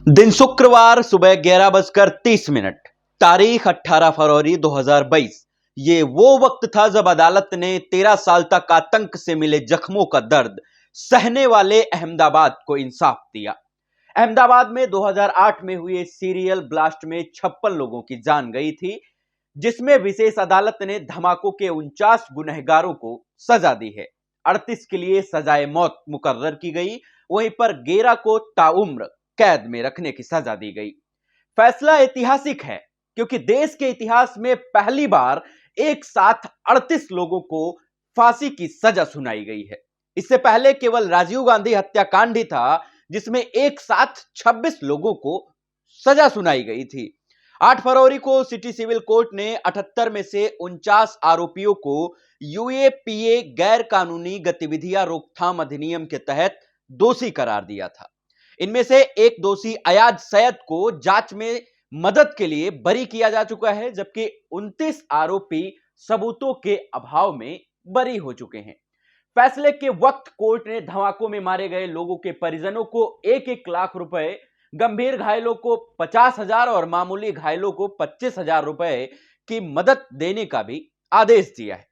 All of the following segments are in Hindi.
दिन शुक्रवार सुबह 11:30। तारीख 18 फरवरी 2022। ये वो वक्त था जब अदालत ने 13 साल तक आतंक से मिले जख्मों का दर्द सहने वाले अहमदाबाद को इंसाफ दिया। अहमदाबाद में 2008 में हुए सीरियल ब्लास्ट में 56 लोगों की जान गई थी, जिसमें विशेष अदालत ने धमाकों के 49 गुनहगारों को सजा दी है। 38 के लिए सजाए मौत मुकर्रर की गई, वहीं पर 11 को ताउम्र कैद में रखने की सजा दी गई। फैसला ऐतिहासिक है क्योंकि देश के इतिहास में पहली बार एक साथ 38 लोगों को फांसी की सजा सुनाई गई है। इससे पहले केवल राजीव गांधी हत्याकांड ही था जिसमें एक साथ 26 लोगों को सजा सुनाई गई थी। 8 फरवरी को सिटी सिविल कोर्ट ने 78 में से 49 आरोपियों को यूएपीए गैर कानूनी गतिविधियां रोकथाम अधिनियम के तहत दोषी करार दिया था। इनमें से एक दोषी अयाज सैयद को जांच में मदद के लिए बरी किया जा चुका है, जबकि 29 आरोपी सबूतों के अभाव में बरी हो चुके हैं। फैसले के वक्त कोर्ट ने धमाकों में मारे गए लोगों के परिजनों को 1-1 लाख रुपए, गंभीर घायलों को 50,000 और मामूली घायलों को 25,000 रुपए की मदद देने का भी आदेश दिया है।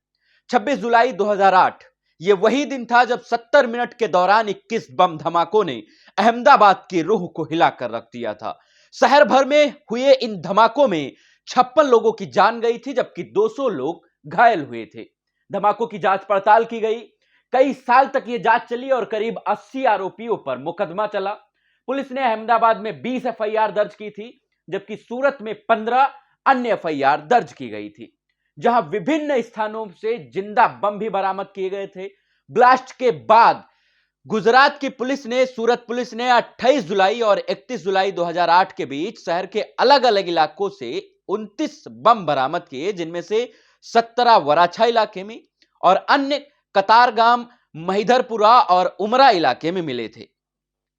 26 जुलाई 2008 यह वही दिन था जब 70 मिनट के दौरान 21 बम धमाकों ने अहमदाबाद की रूह को हिलाकर रख दिया था। शहर भर में हुए इन धमाकों में 56 लोगों की जान गई थी, जबकि 200 लोग घायल हुए थे। धमाकों की जांच पड़ताल की गई। कई साल तक यह जांच चली और करीब 80 आरोपियों पर मुकदमा चला। पुलिस ने अहमदाबाद में 20 एफआईआर दर्ज की थी, जबकि सूरत में 15 अन्य एफआईआर दर्ज की गई थी, जहां विभिन्न स्थानों से जिंदा बम भी बरामद किए गए थे। ब्लास्ट के बाद गुजरात की पुलिस ने, सूरत पुलिस ने 28 जुलाई और 31 जुलाई 2008 के बीच शहर के अलग अलग इलाकों से 29 बम बरामद किए, जिनमें से 17 वराछा इलाके में और अन्य कतारगाम, महिदरपुरा और उमरा इलाके में मिले थे।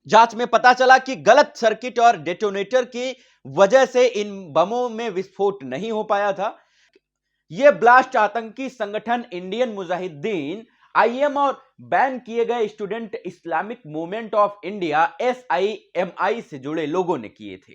जांच में पता चला कि गलत सर्किट और डेटोनेटर की वजह से इन बमों में विस्फोट नहीं हो पाया था। यह ब्लास्ट आतंकी संगठन इंडियन मुजाहिदीन आईएम और बैन किए गए Student Islamic Movement of India SIMI से जुड़े लोगों ने किए थे।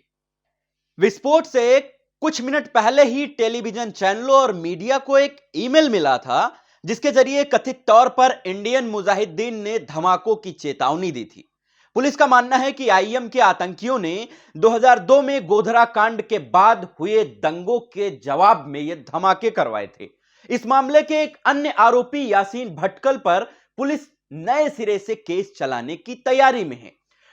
विस्फोट से कुछ मिनट पहले ही टेलीविजन चैनलों और मीडिया को एक ईमेल मिला था, जिसके जरिए कथित तौर पर इंडियन मुजाहिदीन ने धमाकों की चेतावनी दी थी। पुलिस का मानना है कि आईएम के आतंकियों ने 2002 में गोधरा कांड के बाद हुए दंगों के जवाब में ये धमाके करवाए थे। इस मामले के एक अन्य आरोपी यासीन भटकल पर पुलिस नए सिरे से केस चलाने की तैयारी में है।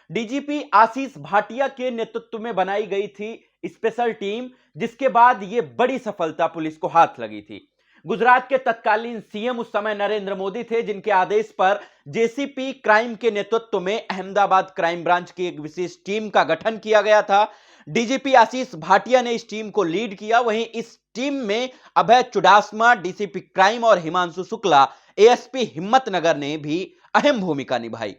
डीजीपी आशीष भाटिया के नेतृत्व में बनाई गई थी स्पेशल टीम, जिसके बाद यह बड़ी सफलता पुलिस को हाथ लगी थी। गुजरात के तत्कालीन सीएम उस समय नरेंद्र मोदी थे, जिनके आदेश पर जेसीपी क्राइम के नेतृत्व में अहमदाबाद क्राइम ब्रांच की एक विशेष टीम का गठन किया गया था। डीजीपी आशीष भाटिया ने इस टीम को लीड किया। वहीं इस टीम में अभय चुडासमा डीसीपी क्राइम और हिमांशु शुक्ला एएसपी हिम्मतनगर ने भी अहम भूमिका निभाई।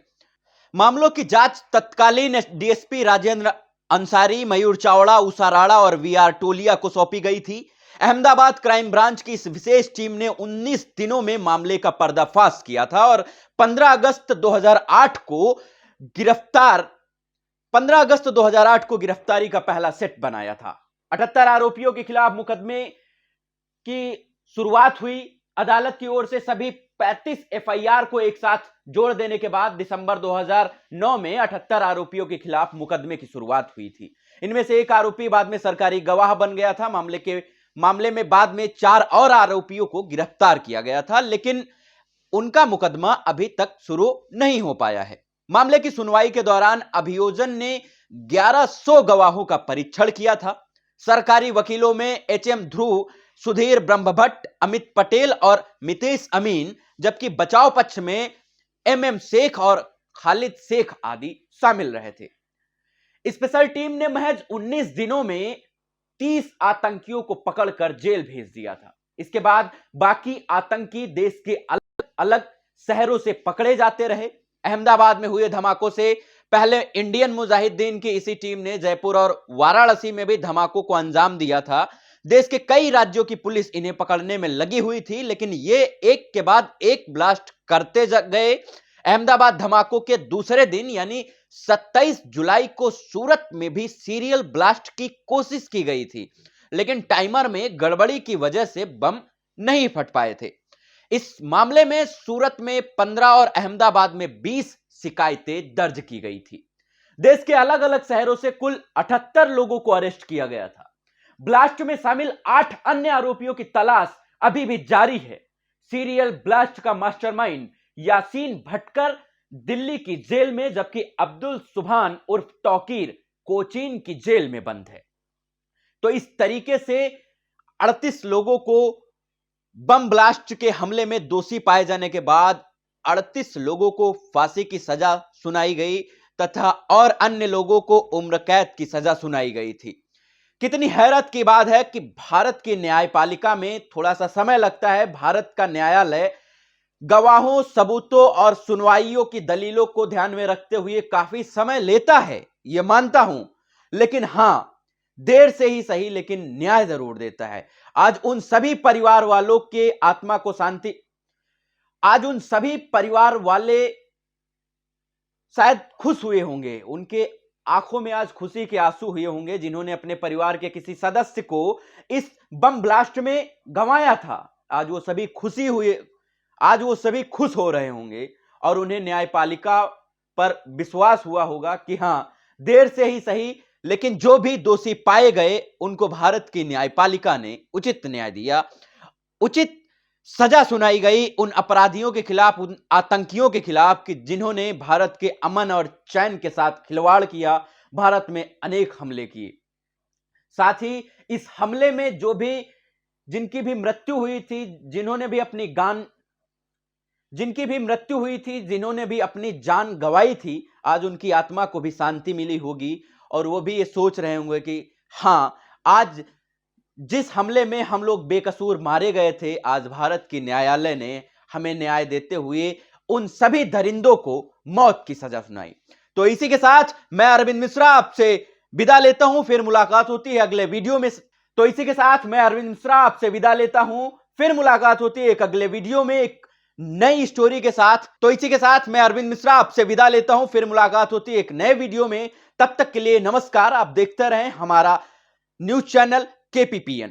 मामलों की जांच तत्कालीन डीएसपी राजेंद्र अंसारी, मयूर चावड़ा, उषा राणा और वीआर टोलिया को सौंपी गई थी। अहमदाबाद क्राइम ब्रांच की इस विशेष टीम ने 19 दिनों में मामले का पर्दाफाश किया था और 15 अगस्त 2008 को गिरफ्तारी का पहला सेट बनाया था। 78 आरोपियों के खिलाफ मुकदमे की शुरुआत हुई। अदालत की ओर से सभी 35 एफआईआर को एक साथ जोड़ देने के बाद दिसंबर 2009 में 78 आरोपियों के खिलाफ मुकदमे की शुरुआत हुई थी। इनमें से एक आरोपी बाद में सरकारी गवाह बन गया था। मामले में बाद में 4 और आरोपियों को गिरफ्तार किया गया था, लेकिन उनका मुकदमा अभी तक शुरू नहीं हो पाया है। मामले की सुनवाई के दौरान अभियोजन ने 1100 गवाहों का परीक्षण किया था। सरकारी वकीलों में एचएम ध्रुव, सुधीर ब्रह्मभट्ट, अमित पटेल और मितेश अमीन, जबकि बचाव पक्ष में एमएम शेख और खालिद शेख आदि शामिल रहे थे। स्पेशल टीम ने महज 19 दिनों में 30 आतंकियों को पकड़कर जेल भेज दिया था। इसके बाद बाकी आतंकी देश के अलग अलग शहरों से पकड़े जाते रहे। अहमदाबाद में हुए धमाकों से पहले इंडियन मुजाहिदीन की इसी टीम ने जयपुर और वाराणसी में भी धमाकों को अंजाम दिया था। देश के कई राज्यों की पुलिस इन्हें पकड़ने में लगी हुई थी, लेकिन ये एक के बाद एक ब्लास्ट करते गए। अहमदाबाद धमाकों के दूसरे दिन यानी 27 जुलाई को सूरत में भी सीरियल ब्लास्ट की कोशिश की गई थी, लेकिन टाइमर में गड़बड़ी की वजह से बम नहीं फट पाए थे। इस मामले में सूरत में 15 और अहमदाबाद में 20 शिकायतें दर्ज की गई थी। देश के अलग अलग शहरों से कुल 78 लोगों को अरेस्ट किया गया था। ब्लास्ट में शामिल 8 अन्य आरोपियों की तलाश अभी भी जारी है। सीरियल ब्लास्ट का मास्टरमाइंड यासीन भटकर दिल्ली की जेल में, जबकि अब्दुल सुभान उर्फ तौकीर कोचीन की जेल में बंद है। तो इस तरीके से 38 लोगों को बम ब्लास्ट के हमले में दोषी पाए जाने के बाद 38 लोगों को फांसी की सजा सुनाई गई तथा और अन्य लोगों को उम्र कैद की सजा सुनाई गई थी। कितनी हैरत की बात है कि भारत की न्यायपालिका में थोड़ा सा समय लगता है। भारत का न्यायालय गवाहों, सबूतों और सुनवाइयों की दलीलों को ध्यान में रखते हुए काफी समय लेता है, यह मानता हूं, लेकिन हां, देर से ही सही लेकिन न्याय जरूर देता है। आज उन सभी परिवार वालों के आत्मा को शांति, आज उन सभी परिवार वाले शायद खुश हुए होंगे, उनके आंखों में आज खुशी के आंसू हुए होंगे जिन्होंने अपने परिवार के किसी सदस्य को इस बम ब्लास्ट में गंवाया था। आज वो सभी खुशी हुए, आज वो सभी खुश हो रहे होंगे और उन्हें न्यायपालिका पर विश्वास हुआ होगा कि हां, देर से ही सही लेकिन जो भी दोषी पाए गए उनको भारत की न्यायपालिका ने उचित न्याय दिया, उचित सजा सुनाई गई उन अपराधियों के खिलाफ, उन आतंकियों के खिलाफ कि जिन्होंने भारत के अमन और चैन के साथ खिलवाड़ किया, भारत में अनेक हमले किए। साथ ही इस हमले में जिनकी भी मृत्यु हुई थी, जिन्होंने भी अपनी जान गंवाई थी, आज उनकी आत्मा को भी शांति मिली होगी और वो भी ये सोच रहे होंगे कि हां, आज जिस हमले में हम लोग बेकसूर मारे गए थे, आज भारत की न्यायालय ने हमें न्याय देते हुए उन सभी दरिंदों को मौत की सजा सुनाई। तो इसी के साथ मैं अरविंद मिश्रा आपसे विदा लेता हूं, फिर मुलाकात होती है अगले वीडियो में। एक अगले वीडियो में एक नई स्टोरी के साथ। फिर मुलाकात होती है एक नए वीडियो में। तब तक के लिए नमस्कार। आप देखते रहें हमारा न्यूज चैनल KPPN।